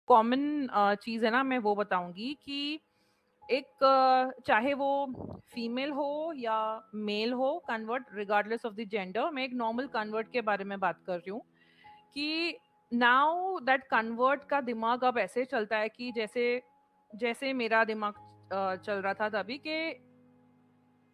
Common चीज़ है ना, मैं वो बताऊंगी कि एक चाहे वो फीमेल हो या मेल हो, convert regardless of the gender, मैं एक नॉर्मल कन्वर्ट के बारे में बात कर रही हूँ कि नाउ दैट कन्वर्ट का दिमाग अब ऐसे चलता है कि जैसे जैसे मेरा दिमाग चल रहा था तभी कि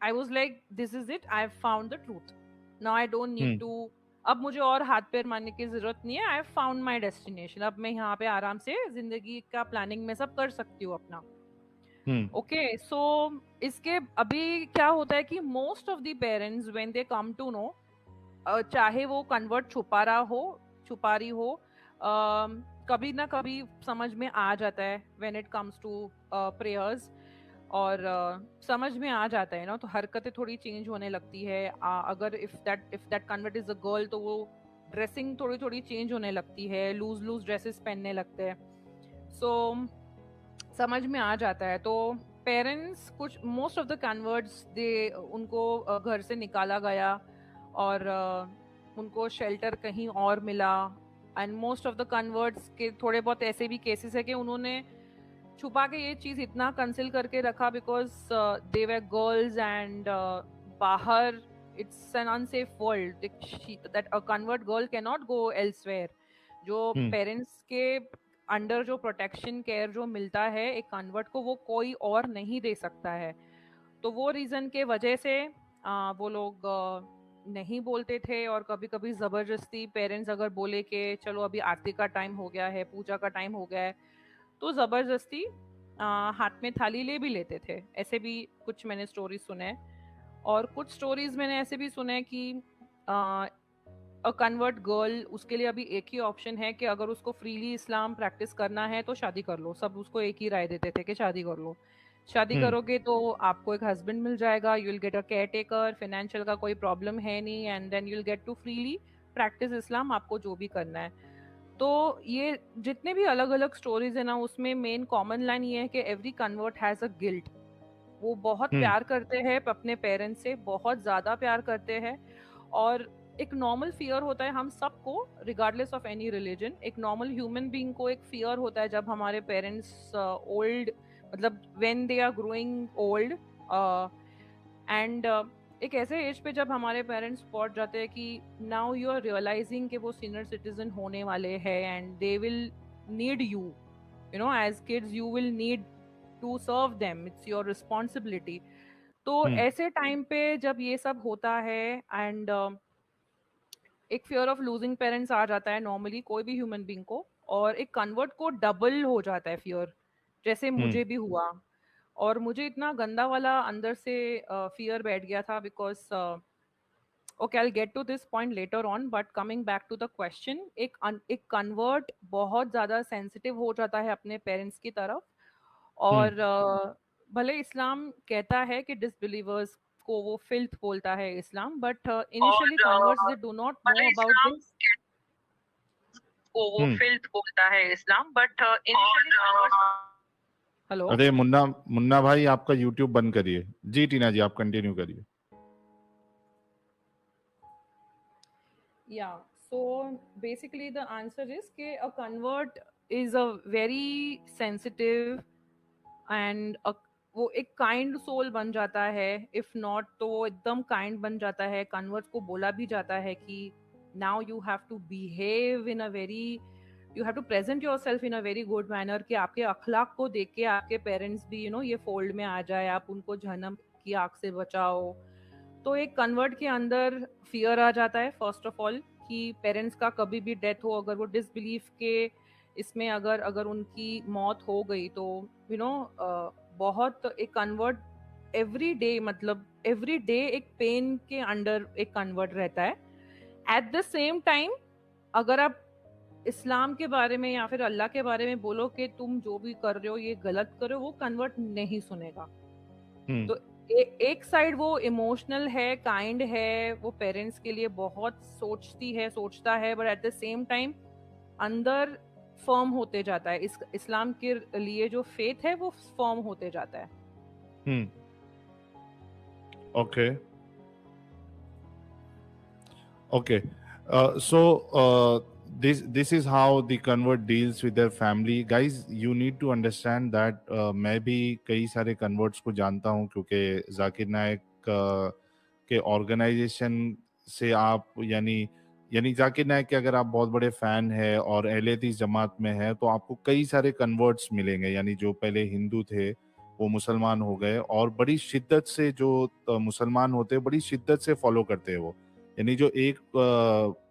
I was like this is it, I have found the truth, now I don't need to, अब मुझे और हाथ पैर मारने की जरूरत नहीं है, I have found my destination, अब मैं यहाँ पे आराम से जिंदगी का प्लानिंग में सब कर सकती हूँ अपना। ओके सो इसके अभी क्या होता है कि most of the parents when they come to know, चाहे वो कन्वर्ट छुपा रही हो, कभी ना कभी समझ में आ जाता है when it comes to prayers, और समझ में आ जाता है ना, तो हरकतें थोड़ी चेंज होने लगती है। अगर if that convert is a girl तो वो ड्रेसिंग थोड़ी थोड़ी चेंज होने लगती है, लूज लूज ड्रेसेस पहनने लगते हैं। सो समझ में आ जाता है। तो पेरेंट्स कुछ मोस्ट ऑफ द कन्वर्ट्स दे उनको घर से निकाला गया और उनको शेल्टर कहीं और मिला। And most of the converts के थोड़े बहुत ऐसे भी केसेस है कि उन्होंने छुपा के ये चीज इतना कंसिल करके रखा because they were girls and बाहर it's an unsafe world that a convert girl can not go elsewhere. जो पेरेंट्स के अंडर जो प्रोटेक्शन केयर जो मिलता है एक कन्वर्ट को, वो कोई और नहीं दे सकता है। तो वो रीजन के वजह से वो लोग नहीं बोलते थे, और कभी कभी जबरदस्ती पेरेंट्स अगर बोले कि चलो अभी आरती का टाइम हो गया है, पूजा का टाइम हो गया है, तो जबरदस्ती हाथ में थाली ले भी लेते थे। ऐसे भी कुछ मैंने स्टोरीज सुने हैं। और कुछ स्टोरीज मैंने ऐसे भी सुने कि अ कन्वर्ट गर्ल, उसके लिए अभी एक ही ऑप्शन है कि अगर उसको फ्रीली इस्लाम प्रैक्टिस करना है तो शादी कर लो। सब उसको एक ही राय देते थे कि शादी कर लो, शादी करोगे तो आपको एक हस्बैंड मिल जाएगा, you will get a caretaker, financial का कोई प्रॉब्लम है नहीं, and then you will get to freely practice Islam, आपको जो भी करना है। तो ये जितने भी अलग अलग स्टोरीज है ना, उसमें मेन कॉमन लाइन ये है कि every convert has a guilt. वो बहुत प्यार करते हैं अपने पेरेंट्स से, बहुत ज्यादा प्यार करते हैं। और एक नॉर्मल फियर होता है हम सबको, रिगार्डलेस ऑफ एनी रिलीजन, एक नॉर्मल ह्यूमन बीइंग को एक फियर होता है जब हमारे पेरेंट्स ओल्ड, मतलब when they are growing old, and एक ऐसे एज पे जब हमारे पेरेंट्स पहुंच जाते हैं कि नाउ यू आर रियलाइजिंग कि वो सीनियर सिटीजन होने वाले हैं and they will need you, you know as kids you will need to serve them, it's your responsibility. तो ऐसे टाइम पे जब ये सब होता है एंड एक फियर ऑफ लूजिंग पेरेंट्स आ जाता है नॉर्मली कोई भी ह्यूमन बीइंग को, और एक कन्वर्ट को डबल हो जाता है फियर, जैसे मुझे भी हुआ। और मुझे इतना गंदा वाला अंदर से फियर बैठ गया था because okay, I get to this point later on, but coming back to the question, एक कन्वर्ट बहुत ज्यादा सेंसिटिव हो जाता है अपने पेरेंट्स की तरफ। और भले इस्लाम कहता है कि डिसबिलीवर्स को वो फिल्थ बोलता है Islam, but initially converts they do not know about this, को वो फिल्थ बोलता है Islam, but initially converts. Hello, अरे मुन्ना मुन्ना भाई, आपका यूट्यूब बंद करिए। जी टीना जी, आप कंटिन्यू करिए। yeah, so basically the answer is कि a convert is a very sensitive and वो एक काइंड सोल बन जाता है, इफ नॉट तो वो एकदम काइंड बन जाता है। कन्वर्ट को बोला भी जाता है कि now you have to behave in a very, you have to present yourself in a very good manner, कि आपके अखलाक को देख के आपके पेरेंट्स भी ये फोल्ड में आ जाए, आप उनको जहन्नम की आग से बचाओ। तो एक कन्वर्ट के अंदर फियर आ जाता है फर्स्ट ऑफ ऑल कि पेरेंट्स का कभी भी डेथ हो, अगर वो डिसबिलीफ के इसमें अगर अगर उनकी मौत हो गई तो बहुत एक कन्वर्ट एवरी डे, मतलब एवरी डे एक पेन के अंडर एक कन्वर्ट रहता है। एट द सेम टाइम अगर आप इस्लाम के बारे में या फिर अल्लाह के बारे में बोलो कि तुम जो भी कर रहे हो ये गलत कर रहे हो, वो कन्वर्ट नहीं सुनेगा। तो एक साइड वो इमोशनल है, काइंड है, वो पेरेंट्स के लिए बहुत सोचता है, but at the same time अंदर फर्म होते जाता है। इस्लाम के लिए जो फेथ है वो फर्म होते जाता है। Okay okay, so this is how the convert deals with their family. Guys, you need to understand that मैं भी कई सारे converts को जानता हूँ, क्योंकि जाकिर नायक के ऑर्गेनाइजेशन से आप यानी यानी जाकिर नायक के अगर आप बहुत बड़े फैन हैं और अहले हदीस जमात में हैं, तो आपको कई सारे कन्वर्ट्स मिलेंगे, यानी जो पहले हिंदू थे वो मुसलमान हो गए और बड़ी शिद्दत से जो मुसलमान होते हैं बड़ी शिद्दत से फॉलो करते हैं वो। यानी जो एक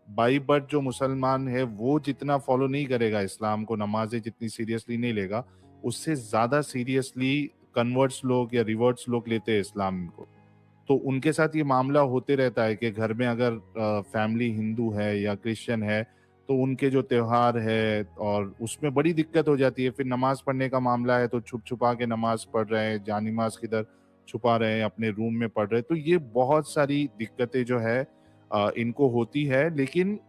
बाई बर्थ जो मुसलमान है वो जितना फॉलो नहीं करेगा इस्लाम को, नमाजें जितनी सीरियसली नहीं लेगा, उससे ज्यादा सीरियसली कन्वर्ट्स लोग या रिवर्ट्स लोग लेते हैं इस्लाम को। तो उनके साथ ये मामला होते रहता है कि घर में अगर फैमिली हिंदू है या क्रिश्चियन है तो उनके जो त्योहार है और उसमें बड़ी दिक्कत हो जाती है। फिर नमाज पढ़ने का मामला है तो छुप छुपा के नमाज पढ़ रहे हैं, जान नमाज किधर छुपा रहे हैं, अपने रूम में पढ़ रहे हैं। तो ये बहुत सारी दिक्कतें जो है इनको होती है, लेकिन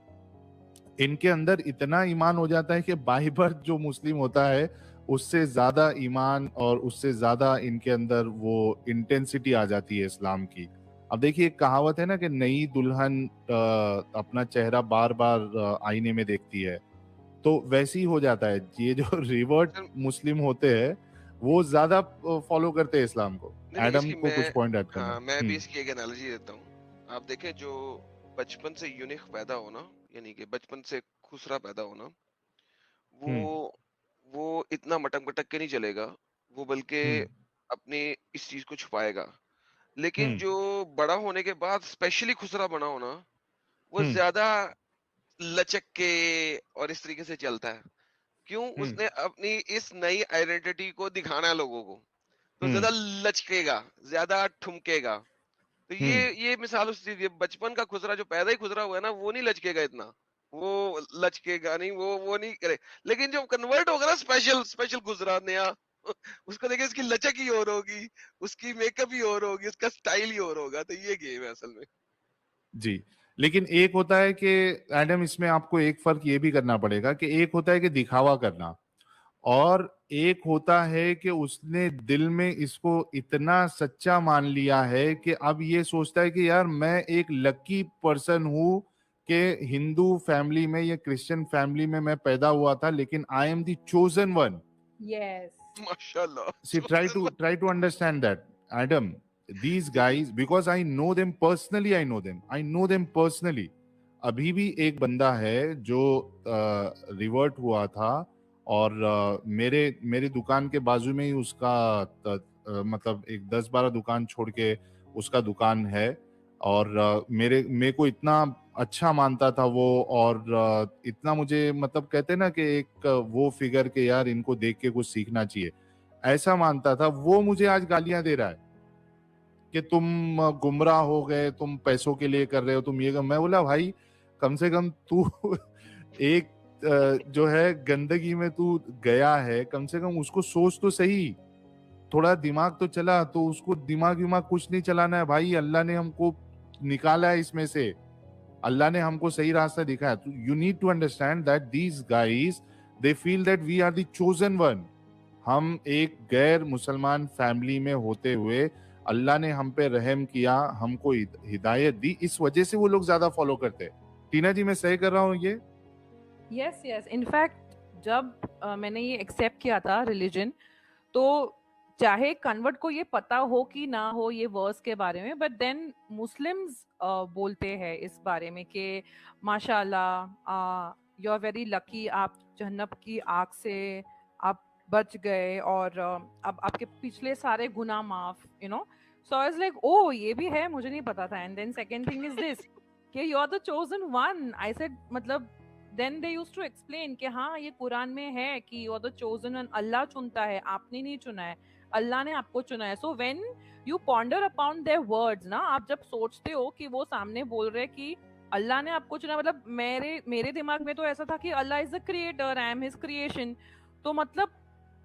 इनके अंदर इतना ईमान हो जाता है कि बाई बर्थ जो मुस्लिम होता है उससे ज्यादा ईमान और उससे ज्यादा इनके अंदर वो इंटेंसिटी आ जाती है इस्लाम की। अब देखिए, एक कहावत है ना कि नई दुल्हन अपना चेहरा बार बार आईने में देखती है, तो वैसे ही हो जाता है। ये जो रिवर्ट सर मुस्लिम होते हैं वो ज्यादा फॉलो करते हैं इस्लाम को। नहीं नहीं, एडम इसकी को कुछ पॉइंट ऐड करना हाँ, है। मैं भी इसकी एक एनालॉजी देता हूँ। आप देखें, जो बचपन से यूनिक पैदा होना, यानी कि बचपन से खुसरा पैदा होना, वो हम्म वो इतना मटक मटक के नहीं चलेगा, वो बल्कि हम्म अपनी इस चीज को छुपाएगा। लेकिन हम्म जो बड़ा होने के बाद स्पेशली खुसरा बना होना, वो हम्म ज्यादा लचक के और इस तरीके से चलता है। क्यों? हम्म उसने अपनी इस नई आइडेंटिटी को दिखाना है लोगों को, तो हम्म ज्यादा लचकेगा, ज्यादा ठुमकेगा। तो ये हम्म ये मिसाल उस चीज, ये बचपन का खुसरा जो पैदा ही खुसरा हुआ है ना, वो नहीं लचकेगा इतना, वो लचकेगा नहीं, वो नहीं करे। लेकिन जो कन्वर्ट होगा ना, स्पेशल स्पेशल खुसरा नया, उसको देखिए, इसकी लचक ही और होगी, उसकी मेकअप ही और होगी, उसका स्टाइल ही और होगा। तो ये गेम है असल में। जी। लेकिन एक होता है कि एडम, इसमें आपको एक फर्क ये भी करना पड़ेगा कि एक होता है कि दिखावा करना, और एक होता है कि उसने दिल में इसको इतना सच्चा मान लिया है कि अब ये सोचता है कि यार मैं एक लकी पर्सन हूं कि हिंदू फैमिली में या क्रिश्चियन फैमिली में मैं पैदा हुआ था, लेकिन I am the chosen one. Yes. माशाल्लाह। See, try to understand that, Adam. These जी जी। guys, because I know them personally, I know them personally. अभी भी एक बंदा है जो रिवर्ट हुआ था, और मेरे मेरे दुकान के बाजू में ही उसका मतलब एक 10-12 दुकान छोड़ के उसका दुकान है। और मेरे को इतना अच्छा मानता था वो, और इतना मुझे मतलब कहते हैं ना कि एक वो फिगर के यार इनको देख के कुछ सीखना चाहिए, ऐसा मानता था। वो मुझे आज गालियां दे रहा है कि तुम गुमराह हो गए, तुम पैसों के लिए कर रहे हो, तुम ये कर। मैं बोला भाई, कम से कम तू एक जो है गंदगी में तू गया है, कम से कम उसको सोच तो सही, थोड़ा दिमाग तो चला। तो उसको दिमाग विमाग कुछ नहीं चलाना है भाई, अल्लाह ने हमको निकाला है इसमें से, अल्लाह ने हमको सही रास्ता दिखाया। तो you need to understand that these guys, they feel that we are the chosen one. हम एक गैर मुसलमान फैमिली में होते हुए अल्लाह ने हम पे रहम किया, हमको हिदायत दी, इस वजह से वो लोग ज्यादा फॉलो करते हैं। टीना जी, मैं सही कर रहा हूँ ये? यस यस, इनफैक्ट जब मैंने ये एक्सेप्ट किया था रिलीजन, तो चाहे कन्वर्ट को ये पता हो कि ना हो ये वर्स के बारे में, बट देन मुस्लिम्स बोलते हैं इस बारे में कि माशाल्लाह यू आर वेरी लकी, आप जहन्नम की आग से आप बच गए, और अब आपके पिछले सारे गुनाह माफ, you know. So I was like, oh ये भी है, मुझे नहीं पता था। And then second thing is this कि you are the chosen one. I said मतलब then they used to explain कि हाँ ये कुरान में है कि you are the chosen one, Allah चुनता है, आपने नहीं चुना है, अल्लाह ने आपको चुना है। So when you ponder upon their words ना, आप जब सोचते हो कि वो सामने बोल रहे कि अल्लाह ने आपको चुना, मतलब मेरे दिमाग में तो ऐसा था कि Allah is the creator, I am his creation. तो मतलब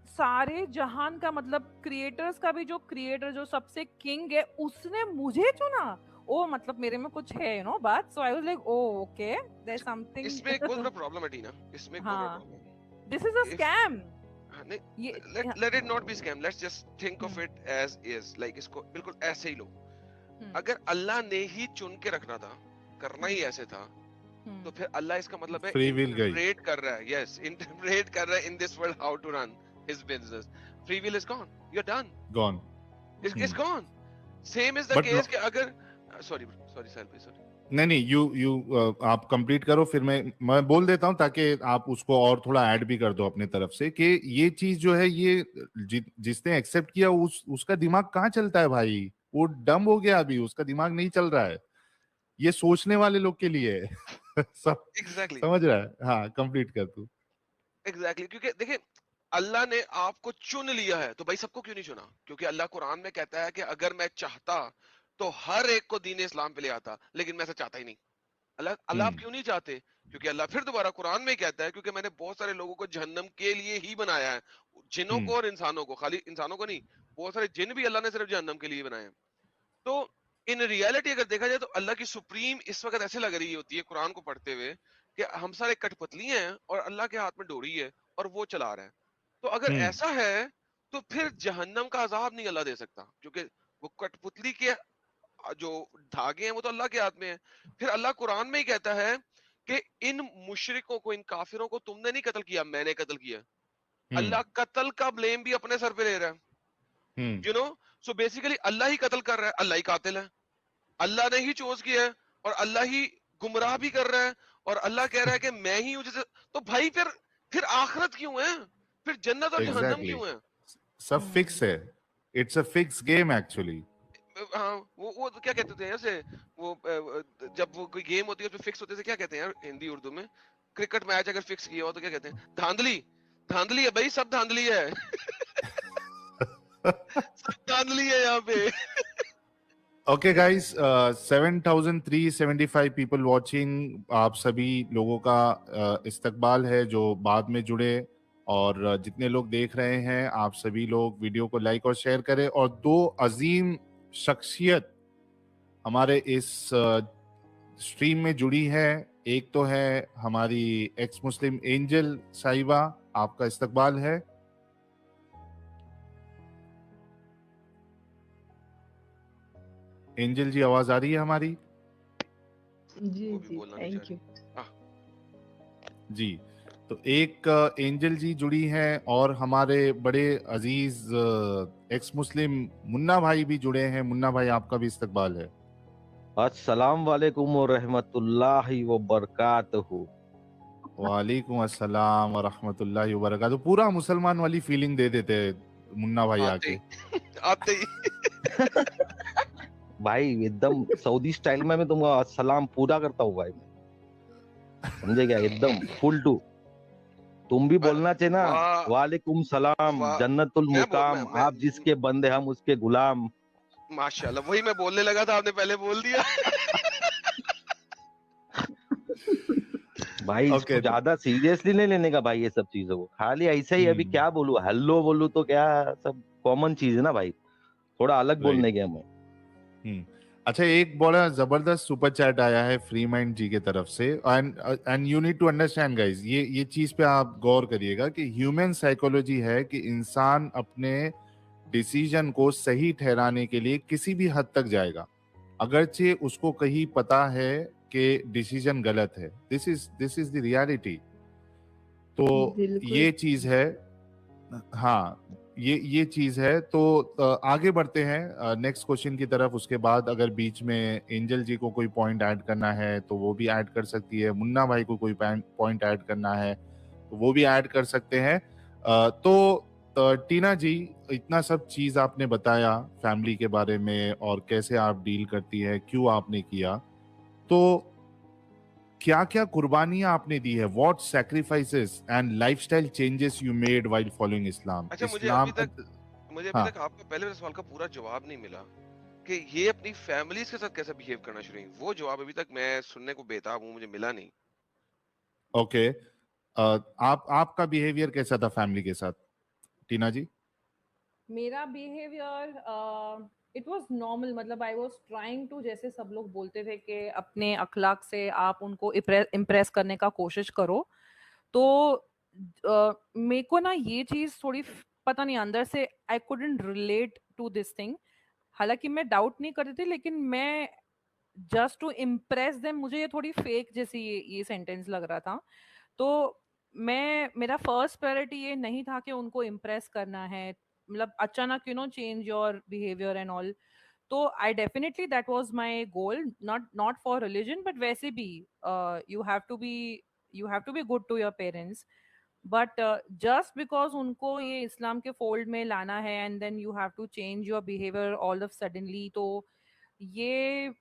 सारे जहान का, मतलब क्रिएटर्स का भी जो क्रिएटर, जो सबसे किंग है, उसने मुझे चुना। ओ मतलब मेरे में कुछ है, यू नो, बात। So I was like, oh okay, there is something. इसमें एक बहुत बड़ा प्रॉब्लम है टीना, इसमें एक बहुत बड़ा हाँ, problem. This is a if scam नहीं, ये। let it not be scam, let's just think of hmm it as is, like इसको बिल्कुल ऐसे ही लो। हम्म अगर अल्लाह ने ही चुन के रखना था, करना ही हम्म ऐसे था, तो फिर अल्लाह इसका मतलब है फ्री विल गई। इंटरप्रेट कर रहा है, यस इंटरप्रेट कर रहा है in this world how to run his business. Free will is gone, you are done, gone. Is gone. Same is the but case कि अगर sorry sorry sir please sorry. नहीं नहीं, यू आप complete करो, फिर मैं बोल देता हूं ताकि आप उसको और थोड़ा ऐड भी कर दो अपने तरफ से कि ये चीज जो है ये जिसने एक्सेप्ट किया उसका दिमाग कहाँ चलता है भाई, वो डम हो गया, अभी उसका दिमाग नहीं चल रहा है, ये सोचने वाले लोग के लिए है। सब एग्जैक्टली समझ रहा है। हाँ कंप्लीट कर तू। एग्जैक्टली क्योंकि देखिए अल्लाह ने आपको चुन लिया है, तो भाई सबको क्यों नहीं चुना? क्योंकि अल्लाह कुरान में कहता है कि अगर मैं चाहता तो हर एक को दीन इस्लाम पे ले आता, लेकिन मैं ऐसा चाहता ही नहीं। अल्लाह अल्लाह आप हम्म। क्यों नहीं चाहते? क्योंकि अल्लाह फिर दोबारा कुरान में कहता है क्योंकि मैंने बहुत सारे लोगों को जहन्नम के लिए ही बनाया है, जिनों हम्म। को और इंसानों को, खाली इंसानों को नहीं, बहुत सारे जिन भी अल्लाह ने सिर्फ जहन्नम के लिए बनाए हैं। तो इन रियलिटी अगर देखा जाए तो अल्लाह की सुप्रीम इस वक्त ऐसे लग रही होती है कुरान को पढ़ते हुए कि हम सारे कठपुतली हैं और अल्लाह के हाथ में डोरी है और वो चला रहा है। तो अगर हम्म। ऐसा है तो फिर जहन्नम का अजाब नहीं अल्लाह दे सकता, क्योंकि वो कठपुतली के जो धागे हैं वो तो अल्लाह के हाथ में है। फिर अल्लाह कुरान में ही कहता है कि इन मुशरिकों को, इन काफिरों को तुमने नहीं कत्ल किया, मैंने कत्ल किया। हम्म। अल्लाह कत्ल का ब्लेम भी अपने सर पे ले रहा है, hmm. You know. So basically Allah ही कत्ल कर रहा है, अल्लाह ही कातिल है, अल्लाह ने ही चोज किया है और अल्लाह ही गुमराह भी कर रहा है, और अल्लाह कह रहा है कि मैं ही हूं जैसे। तो भाई फिर आखिरत क्यों है? फिर जन्नत और जहन्नम एग्जैक्टली, क्यों है? सब फिक्स है, it's a fix game actually. हाँ वो तो क्या कहते थे ऐसे, वो जब वो कोई गेम होती है उसमें फिक्स होते थे, क्या कहते हैं यार हिंदी उर्दू में? क्रिकेट मैच अगर फिक्स किया हो तो क्या कहते हैं? धांधली। धांधली है भाई, सब धांधली है। सब धांधली है यहाँ पे। ओके गाइस, 7,375 पीपल वाचिंग, आप सभी लोगों का इस्तकबाल है जो बाद में जुड़े, और जितने लोग देख रहे हैं आप सभी लोग वीडियो को लाइक और शेयर करें। और दो अजीम शख्सियत हमारे इस स्ट्रीम में जुड़ी है, एक तो है हमारी एक्स मुस्लिम एंजल साहिबा, आपका इस्तकबाल है। एंजल जी आवाज आ रही है हमारी? जी वो भी जी बोलना नहीं चाह थैंक यू। रही। जी, तो एक एंजल जी जुड़ी हैं और हमारे बड़े अजीज एक्स मुस्लिम मुन्ना भाई भी जुड़े हैं। मुन्ना भाई आपका भी इस्तकबाल है। अस्सलाम वालेकुम व रहमतुल्लाहि व बरकातहू। वालेकुम अस्सलाम व रहमतुल्लाहि व बरकातहू। पूरा मुसलमान वाली फीलिंग दे देते हैं मुन्ना भाई आते आके। ही आते ही भाई एकदम सऊदी स्टाइल में मैं तुमका सलाम पूरा करता हूँ भाई, समझे क्या? एकदम फुल टू। तुम भी बोलना चाहिए ना, वाह वालेकुम सलाम वाह। जन्नतुल मुकाम, मैं आप जिसके बंदे हम उसके गुलाम। माशाल्लाह, वही मैं बोलने लगा था, आपने पहले बोल दिया। भाई इसको ओके, ज्यादा सीरियसली नहीं लेने का भाई, ये सब चीजों को खाली ऐसे ही। अभी क्या बोलूं, हेलो बोलूं तो क्या, सब कॉमन चीज है ना भाई, थोड़ा अलग राइट। बोलने के हमें। अच्छा, एक बड़ा जबरदस्त सुपर चैट आया है फ्री माइंड जी के तरफ से, and you need to understand guys, ये चीज पे आप गौर करिएगा कि ह्यूमन साइकोलॉजी है कि इंसान अपने डिसीजन को सही ठहराने के लिए किसी भी हद तक जाएगा, अगरचे उसको कहीं पता है कि डिसीजन गलत है। This is the reality. तो बिल्कुल ये चीज है। हाँ, ये चीज है। तो आगे बढ़ते हैं नेक्स्ट क्वेश्चन की तरफ। उसके बाद अगर बीच में एंजल जी को कोई पॉइंट ऐड करना है तो वो भी ऐड कर सकती है, मुन्ना भाई को कोई पॉइंट ऐड करना है तो वो भी ऐड कर सकते हैं। तो टीना जी, इतना सब चीज आपने बताया फैमिली के बारे में और कैसे आप डील करती है, क्यों आपने किया, तो क्या क्या कुर्बानियां आपने दी है, what sacrifices and lifestyle changes you made while following Islam? अच्छा, इस्लाम मुझे अभी हाँ, तक आपका पहले वाले सवाल का पूरा जवाब नहीं मिला कि ये अपनी फैमिलीज के साथ कैसे बिहेव करना शुरू हुई। वो जवाब अभी तक मैं सुनने को बेताब हूँ, मुझे मिला नहीं। ओके। आपका बिहेवियर कैसा था फैमिली के साथ, टीना जी? मेरा बिहेवियर इट वाज नॉर्मल, मतलब आई वाज ट्राइंग टू, जैसे सब लोग बोलते थे कि अपने अखलाक से आप उनको इम्प्रेस करने का कोशिश करो। तो मेरे को ना ये चीज थोड़ी पता नहीं, अंदर से I couldn't relate to this thing. हालांकि मैं डाउट नहीं करती थी, लेकिन मैं जस्ट टू इम्प्रेस देम, मुझे ये थोड़ी फेक जैसी ये सेंटेंस लग रहा था। तो मेरा फर्स्ट प्रायोरिटी ये नहीं था कि उनको इम्प्रेस करना है, मतलब अचानक change your behaviour and all. तो I definitely that was my goal, not for religion, but वैसे भी you have to be you have to be good to your parents. But just because उनको ये Islam के fold में लाना है and then you have to change your behaviour all of suddenly, तो ये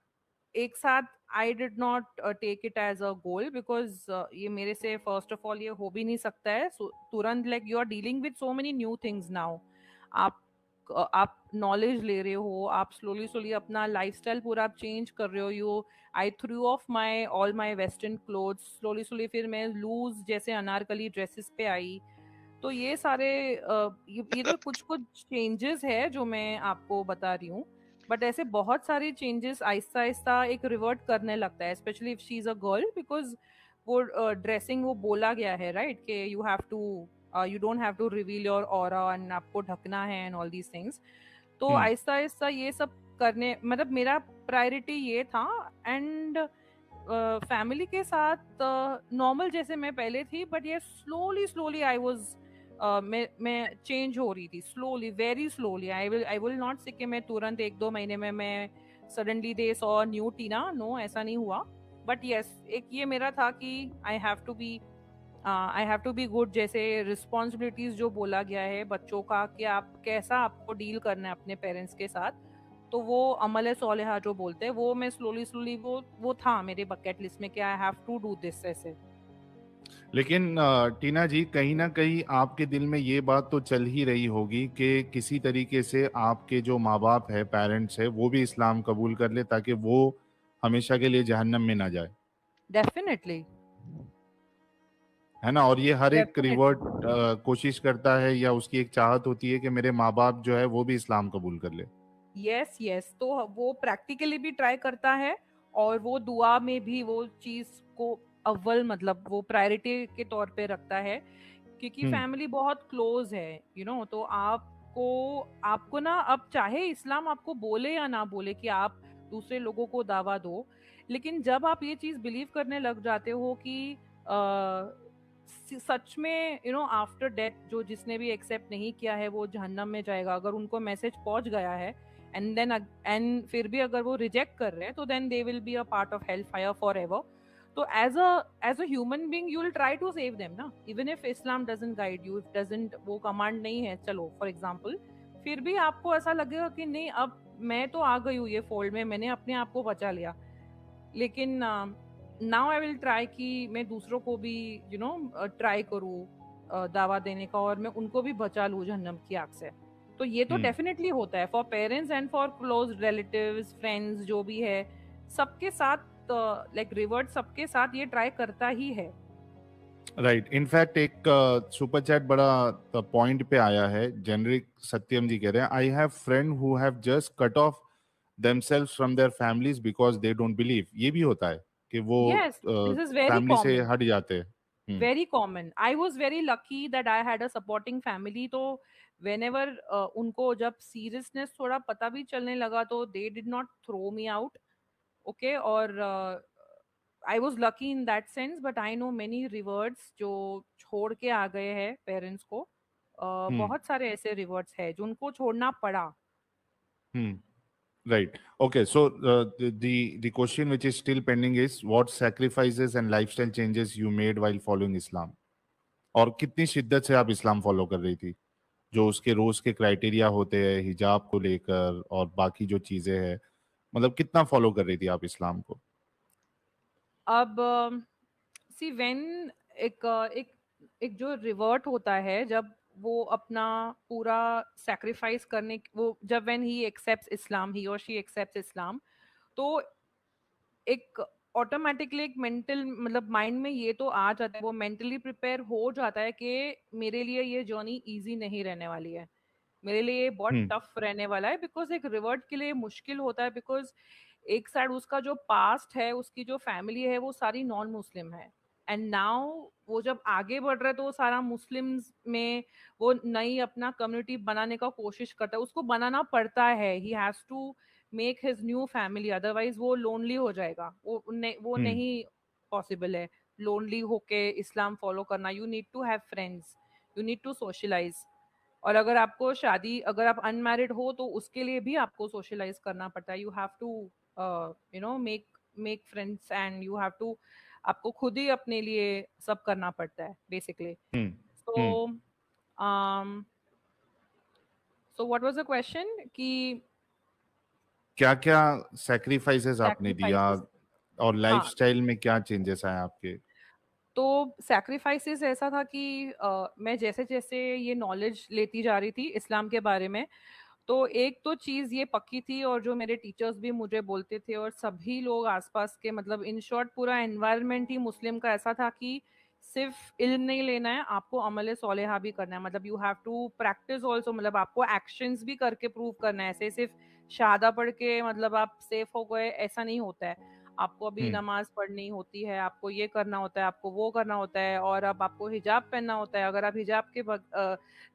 एक साथ I did not take it as a goal, because ये मेरे से फर्स्ट ऑफ ऑल ये हो भी नहीं सकता है तुरंत। Like you are dealing with so many new things now. आप नॉलेज ले रहे हो, आप स्लोली स्लोली अपना लाइफस्टाइल पूरा आप चेंज कर रहे हो। You I through of my all my western clothes slowly slowly, फिर मैं लूज जैसे अनारकली ड्रेसेस पे आई। तो ये सारे ये तो कुछ कुछ चेंजेस है जो मैं आपको बता रही हूँ। बट ऐसे बहुत सारे चेंजेस आहिस्ता आहिस्ता एक रिवर्ट करने लगता है, specially if she is a girl, because वो ड्रेसिंग वो बोला गया है राइट कि you have to you don't have to reveal your aura and आपको ढकना है एंड ऑल दीज थिंग्स। तो आहिस्ता आहिस्ता ये सब करने, मतलब मेरा प्रायोरिटी ये था। एंड फैमिली के साथ नॉर्मल जैसे मैं पहले थी, बट ये स्लोली स्लोली आई वाज मैं चेंज हो रही थी, slowly, very slowly. I will not say कि मैं तुरंत 1-2 महीने में मैं suddenly they saw new Tina, no ऐसा नहीं हुआ। बट यस, एक ये मेरा था कि I have to be good, जैसे रिस्पॉन्सिबिलिटीज जो बोला गया है बच्चों का कि आप कैसा आपको डील करना है अपने पेरेंट्स के साथ, तो वो अमल सोलेहा जो बोलते हैं वो मैं स्लोली स्लोली वो था मेरे बकेट लिस्ट में कि I have to do this ऐसे। लेकिन टीना जी, कहीं ना कहीं आपके दिल में ये बात तो चल ही रही होगी कि किसी तरीके से आपके जो माँ बाप है, पेरेंट्स है, वो भी इस्लाम कबूल कर ले ताकि वो हमेशा के लिए जहन्नम में ना जाए, डेफिनेटली, है ना। और ये हर एक रिवर्ट डेफिनेटली, कोशिश करता है या उसकी एक चाहत होती है कि मेरे माँ बाप जो है वो भी इस्लाम कबूल कर ले। Yes yes. तो वो प्रैक्टिकली भी ट्राई करता है और वो दुआ में भी वो चीज को अव्वल, मतलब वो प्रायोरिटी के तौर पे रखता है, क्योंकि हम्म। फैमिली बहुत क्लोज है तो आपको ना, अब चाहे इस्लाम आपको बोले या ना बोले कि आप दूसरे लोगों को दावा दो, लेकिन जब आप ये चीज बिलीव करने लग जाते हो कि सच में आफ्टर डेथ जो जिसने भी एक्सेप्ट नहीं किया है वो जहन्नम में जाएगा, अगर उनको मैसेज पहुंच गया है, एंड फिर भी अगर वो रिजेक्ट कर रहे हैं, तो then they will be a part of hell fire forever. तो as a human being you will try to save them ना, even if Islam doesn't guide you, if doesn't वो कमांड नहीं है, चलो फॉर एग्जांपल, फिर भी आपको ऐसा लगेगा कि नहीं, अब मैं तो आ गई हूँ ये फोल्ड में, मैंने अपने आप को बचा लिया। लेकिन नाउ आई विल ट्राई कि मैं दूसरों को भी ट्राई करूँ दावा देने का, और मैं उनको भी बचा लूँ जहन्नम की आग से। तो ये तो डेफिनेटली होता है for parents and for close relatives, friends जो भी है, सबके साथ, लाइक रिवर्ट सबके साथ ये ट्राई करता ही है। राइट। इनफैक्ट एक सुपर चैट बड़ा पॉइंट पे आया है। जेनरिक सत्यम जी कह रहे हैं, I have friend who have just cut off themselves from their families because they don't believe। ये भी होता है कि वो yes, this is very family से कॉमन, हट जाते हैं। Very common. I was very lucky that I had a supporting family. तो whenever उनको जब सीरियसनेस थोड़ा पता भी चलने लगा, तो they did not throw me out, okay. और I was lucky in that sense, but I know many reverts जो छोड़ के आ गए हैं पेरेंट्स को। बहुत सारे ऐसे रिवर्ट्स हैं जो उनको छोड़ना पड़ा। Right. Okay. So the question which is still pending is what sacrifices and lifestyle changes you made while following Islam? और कितनी शिद्दत से आप इस्लाम फॉलो कर रही थी, जो उसके रोज के क्राइटेरिया होते हैं हिजाब को लेकर और बाकी जो चीजें हैं, मतलब कितना फॉलो कर रही थी आप इस्लाम को? अब सी व्हेन एक एक जो रिवर्ट होता है, जब वो अपना पूरा सैक्रिफाइस करने, वो जब व्हेन ही एक्सेप्ट्स इस्लाम, ही और शी एक्सेप्ट्स इस्लाम, तो एक ऑटोमेटिकली एक मेंटल, मतलब माइंड में ये तो आ जाता है, वो मेंटली प्रिपेयर हो जाता है कि मेरे लिए ये जर्नी इजी नहीं रहने वाली है, मेरे लिए ये बहुत हम्म। टफ रहने वाला है। बिकॉज एक रिवर्ट के लिए मुश्किल होता है, बिकॉज एक साइड उसका जो पास्ट है, उसकी जो फैमिली है, वो सारी नॉन मुस्लिम है, एंड नाउ वो जब आगे बढ़ रहा है तो वो सारा मुस्लिम्स में वो नई अपना कम्युनिटी बनाने का कोशिश करता है, उसको बनाना पड़ता है, he has to make his new family, otherwise वो लोनली हो जाएगा, वो नहीं पॉसिबल है लोनली होके इस्लाम फॉलो करना। You need to have friends, you need to socialize. और अगर आपको शादी, अगर आप अनमैरिड हो तो उसके लिए भी आपको सोशलाइज करना पड़ता है। You have to you know make friends and you have to, आपको खुद ही अपने लिए सब करना पड़ता है basically. So so what was the question कि क्या क्या सैक्रिफाइसेस आपने दिया सैक्रिफाइसेस, और हाँ, लाइफस्टाइल में क्या चेंजेस आए आपके? तो सैक्रिफाइसेस ऐसा था कि मैं जैसे जैसे ये नॉलेज लेती जा रही थी इस्लाम के बारे में, तो एक तो चीज़ ये पक्की थी, और जो मेरे टीचर्स भी मुझे बोलते थे और सभी लोग आसपास के, मतलब इन शॉर्ट पूरा एनवायरनमेंट ही मुस्लिम का ऐसा था कि सिर्फ इल्म नहीं लेना है, आपको अमल सोलेहा भी करना है। मतलब you have to practice also, मतलब आपको एक्शंस भी करके प्रूव करना है। ऐसे सिर्फ शहादा पढ़ के मतलब आप सेफ हो गए, ऐसा नहीं होता है। आपको अभी नमाज पढ़नी होती है, आपको ये करना होता है, आपको वो करना होता है, और अब आपको हिजाब पहनना होता है। अगर आप हिजाब के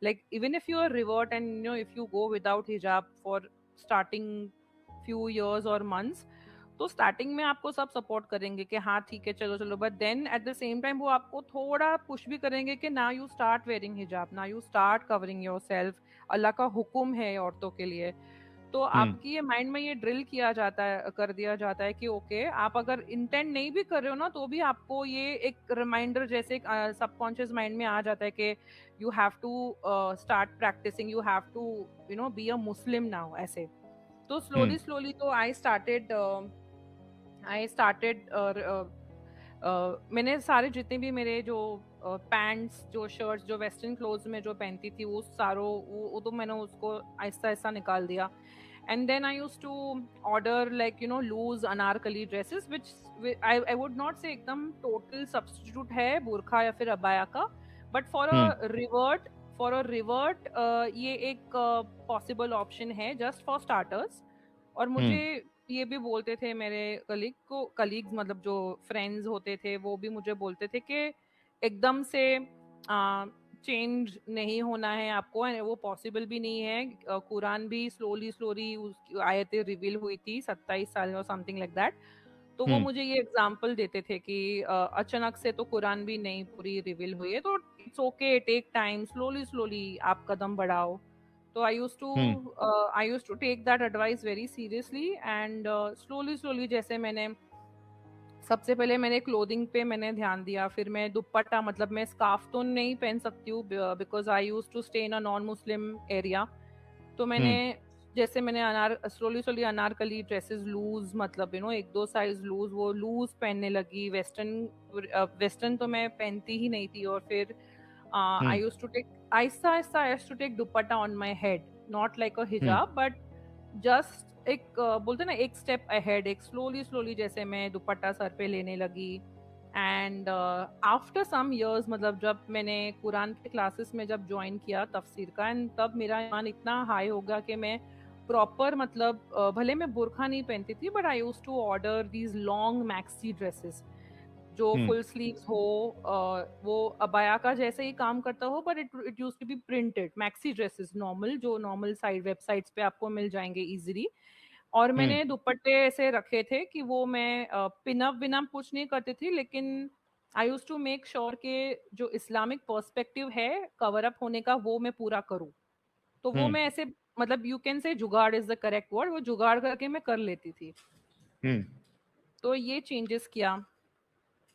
like even if you are revert and you know if you go without hijab for starting few years or months, तो स्टार्टिंग में आपको सब सपोर्ट करेंगे कि हाँ ठीक है चलो चलो, but then at the same time वो आपको थोड़ा पुश भी करेंगे कि ना यू स्टार्ट वेयरिंग हिजाब, ना यू स्टार्ट कवरिंग योरसेल्फ, अल्लाह का हुक्म है औरतों के लिए। तो आपकी ये माइंड में ये ड्रिल किया जाता है, कर दिया जाता है कि ओके आप अगर इंटेंट नहीं भी कर रहे हो ना, तो भी आपको ये एक रिमाइंडर जैसे सबकॉन्शियस माइंड में आ जाता है कि you have to start practicing, you have to you know be a Muslim now, ऐसे। तो स्लोली स्लोली तो आई स्टार्टेड मैंने सारे जितने भी मेरे जो पैंट्स, जो शर्ट्स, जो वेस्टर्न क्लोथ्स में जो पहनती थी, वो सारों वो तो मैंने उसको आहिस्ता आहिस्ता निकाल दिया। And then I used to order like you know loose anarkali dresses, which I would not say एकदम total substitute है बुरखा या फिर अबाया का, but for a revert ये एक possible option है just for starters। और मुझे ये भी बोलते थे मेरे कलीग्स, मतलब जो फ्रेंड्स होते थे, वो भी मुझे बोलते थे कि एकदम से चेंज नहीं होना है आपको, वो पॉसिबल भी नहीं है। कुरान भी स्लोली स्लोली उसकी आयतें रिवील हुई थी 27 साल और समथिंग लाइक दैट। तो वो मुझे ये एग्जांपल देते थे कि अचानक से तो कुरान भी नहीं पूरी रिवील हुई है, तो it's okay, take time, slowly slowly आप कदम बढ़ाओ। तो I used to take that advice very seriously and slowly slowly, जैसे मैंने सबसे पहले मैंने क्लोथिंग पे मैंने ध्यान दिया, फिर मैं दुपट्टा, मतलब मैं स्कार्फ तो नहीं पहन सकती हूँ because I used to stay in a non Muslim area. तो मैंने जैसे मैंने slowly slowly Anarkali dresses loose, मतलब यू नो 1-2 साइज लूज, वो लूज पहनने लगी। वेस्टर्न तो मैं पहनती ही नहीं थी। और फिर आई यूज्ड टू टेक आहिस्ता आहिस्ता I used to take dupatta on my head, not like a hijab but just एक बोलते ना एक स्टेप अहेड, एक स्लोली स्लोली जैसे मैं दुपट्टा सर पे लेने लगी। एंड आफ्टर सम इयर्स, मतलब जब मैंने कुरान के क्लासेस में जब ज्वाइन किया तफसीर का, एंड तब मेरा ईमान इतना हाई हो गया कि मैं प्रॉपर, मतलब भले मैं बुरखा नहीं पहनती थी, but I used to order these long maxi dresses जो फुल स्लीव्स हो, वो अबाया का जैसे ही काम करता हो, but it used to be printed maxi dresses, normal, जो नॉर्मल साइड वेबसाइट्स पे आपको मिल जाएंगे इजीली। और मैंने दुपट्टे ऐसे रखे थे कि वो मैं पिनअप विनअप कुछ नहीं करती थी, लेकिन I used to make sure कि जो इस्लामिक पर्सपेक्टिव है कवर अप होने का, वो मैं पूरा करूं। तो वो मैं ऐसे, मतलब यू कैन से जुगाड़ इज द करेक्ट वर्ड, वो जुगाड़ करके मैं कर लेती थी। तो ये चेंजेस किया।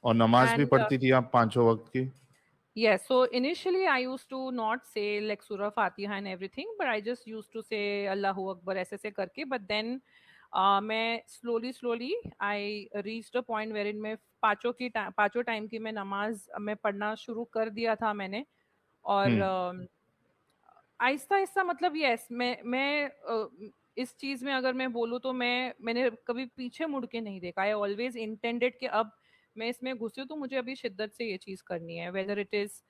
और नमाज भी And पढ़ती थी आप 5 वक्त की? yes, so initially I used to not say like Surah Fatiha and everything, but I just used to say Allahu Akbar ऐसे करके, but then मैं slowly I reached a point wherein मैं पांचों टाइम की मैं नमाज मैं पढ़ना शुरू कर दिया था मैंने। और आहिस्ता आहिस्ता, मतलब यस, मैं इस चीज में अगर मैं बोलूँ तो मैंने कभी पीछे मुड़ के नहीं देखा। आई ऑलवेज इंटेंडेड कि अब मैं इसमें घुसी हूँ तो मुझे अभी शिद्दत से ये चीज करनी है, वेदर इट इज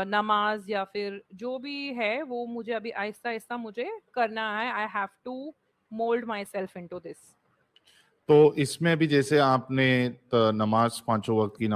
नमाज या फिर जो भी है, वो मुझे अभी आहिस्ता आहिस्ता मुझे करना है। I have to mould myself into this. तो इसमें भी जैसे आपने नमाज 5 वक्त की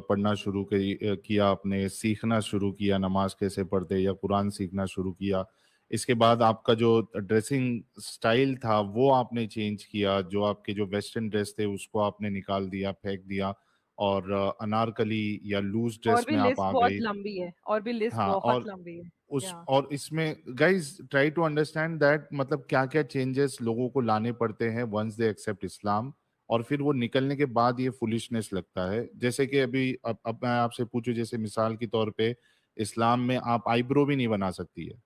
पढ़ना शुरू किया, आपने सीखना शुरू किया नमाज कैसे पढ़ते या कुरान सीखना शुरू किया, इसके बाद आपका जो ड्रेसिंग स्टाइल था वो आपने चेंज किया, जो आपके जो वेस्टर्न ड्रेस थे उसको आपने निकाल दिया, फेंक दिया, और अनारकली या लूज और ड्रेस भी में आप लिस्ट आ बहुत गई। लंबी है, और भी लिस्ट हाँ, बहुत लंबी है। उस या और इसमें guys try to understand that मतलब क्या क्या चेंजेस लोगों को लाने पड़ते हैं वंस दे एक्सेप्ट इस्लाम, और फिर वो निकलने के बाद ये फुलिशनेस लगता है। जैसे कि अभी अब मैं आपसे पूछूं, जैसे मिसाल के तौर पे इस्लाम में आप आईब्रो भी नहीं बना सकती है,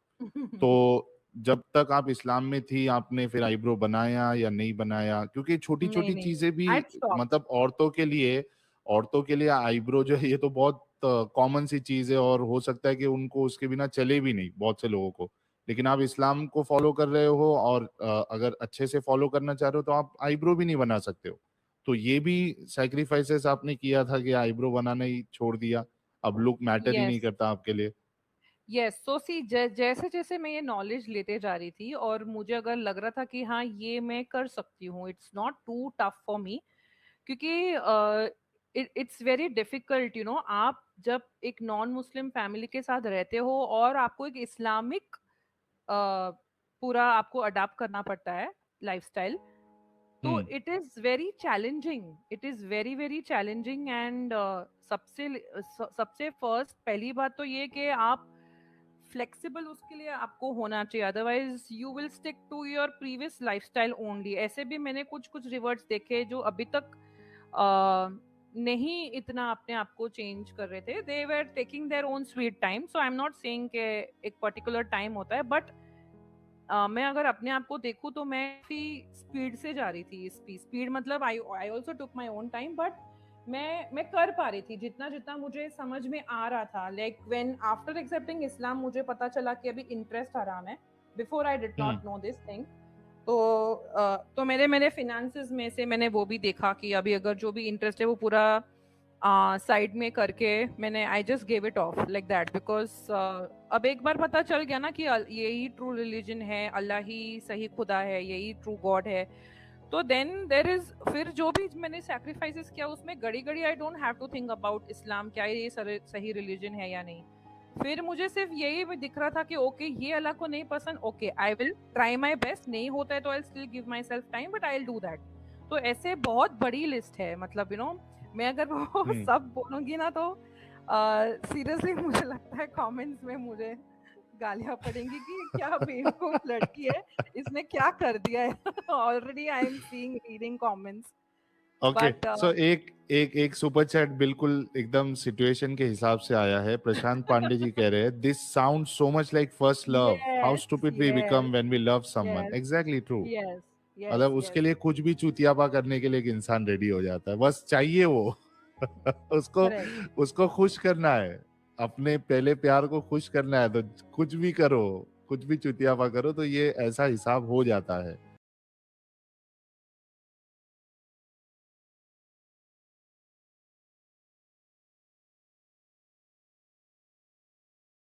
तो जब तक आप इस्लाम में थी आपने फिर आईब्रो बनाया या नहीं बनाया? क्योंकि छोटी नहीं छोटी नहीं, चीजें भी, आई स्टॉप। मतलब औरतों के लिए आईब्रो जो है ये तो बहुत कॉमन सी चीज है, और हो सकता है कि उनको उसके बिना चले भी नहीं बहुत से लोगों को। लेकिन आप इस्लाम को फॉलो कर रहे हो, और अगर अच्छे से फॉलो करना चाह रहे हो तो आप आईब्रो भी नहीं बना सकते हो। तो ये भी सैक्रिफाइसेस आपने किया था कि आईब्रो बनाना ही छोड़ दिया, अब लुक मैटर ही नहीं यस करता आपके लिए? यस, सो सी, जैसे जैसे मैं ये नॉलेज लेते जा रही थी और मुझे अगर लग रहा था कि हाँ ये मैं कर सकती हूँ, it's not too tough for me, क्योंकि it's very difficult, you know, आप जब एक नॉन मुस्लिम फैमिली के साथ रहते हो और आपको एक इस्लामिक पूरा आपको अडाप्ट करना पड़ता है लाइफस्टाइल, तो hmm. It is very challenging, it is very very challenging. And सबसे फर्स्ट पहली बात तो ये कि आप फ्लेक्सिबल उसके लिए आपको होना चाहिए, otherwise you will stick to your previous lifestyle only. ऐसे भी मैंने कुछ कुछ रिवर्ट्स देखे जो अभी तक नहीं इतना अपने आप को चेंज कर रहे थे, they were taking their own sweet time. So I am not saying कि एक पर्टिकुलर टाइम होता है, बट मैं अगर अपने आप को देखूं तो मैं काफी स्पीड से जा रही थी। स्पीड मतलब I also took my own time, but मैं कर पा रही थी जितना जितना मुझे समझ में आ रहा था। लाइक व्हेन आफ्टर एक्सेप्टिंग इस्लाम मुझे पता चला कि अभी इंटरेस्ट हराम है, before I did not know this thing. तो मेरे फिनेंसेस में से मैंने वो भी देखा कि अभी अगर जो भी इंटरेस्ट है वो पूरा साइड में करके मैंने I just gave it of like that, because अब एक बार पता चल गया ना कि यही ट्रू रिलीजन है, अल्लाह ही सही खुदा है, यही ट्रू गॉड है। तो देन देर इज, फिर जो भी मैंने सैक्रिफाइसेस किया उसमें घड़ी घड़ी I don't have to think about Islam क्या ये सही रिलीजन है या नहीं। फिर मुझे सिर्फ यही भी दिख रहा था कि ओके ये अल्लाह को नहीं पसंद, okay I will try my best, नहीं होता है तो I still give my self time, but I will do that. तो ऐसे बहुत बड़ी लिस्ट है, मतलब यू नो मैं अगर वो सब बोलूंगी ना तो सीरियसली मुझे लगता है कमेंट्स में मुझे गालियां पड़ेंगी कि क्या बेवकूफ लड़की है, इसने क्या कर दिया है। Already I am seeing reading comments. Okay, but so एक एक एक सुपर चैट बिल्कुल एकदम सिचुएशन के हिसाब से आया है। प्रशांत पांडे जी कह रहे हैं, this sound so much like first love, how yes stupid we yes become when we love someone. Yes exactly true. Yes मतलब यस उसके यस लिए कुछ भी चूतियापा करने के लिए एक इंसान रेडी हो जाता है, बस चाहिए वो उसको करेक्ट। उसको खुश करना है, अपने पहले प्यार को खुश करना है, तो कुछ भी करो, कुछ भी चुतियापा करो, तो ये ऐसा हिसाब हो जाता है।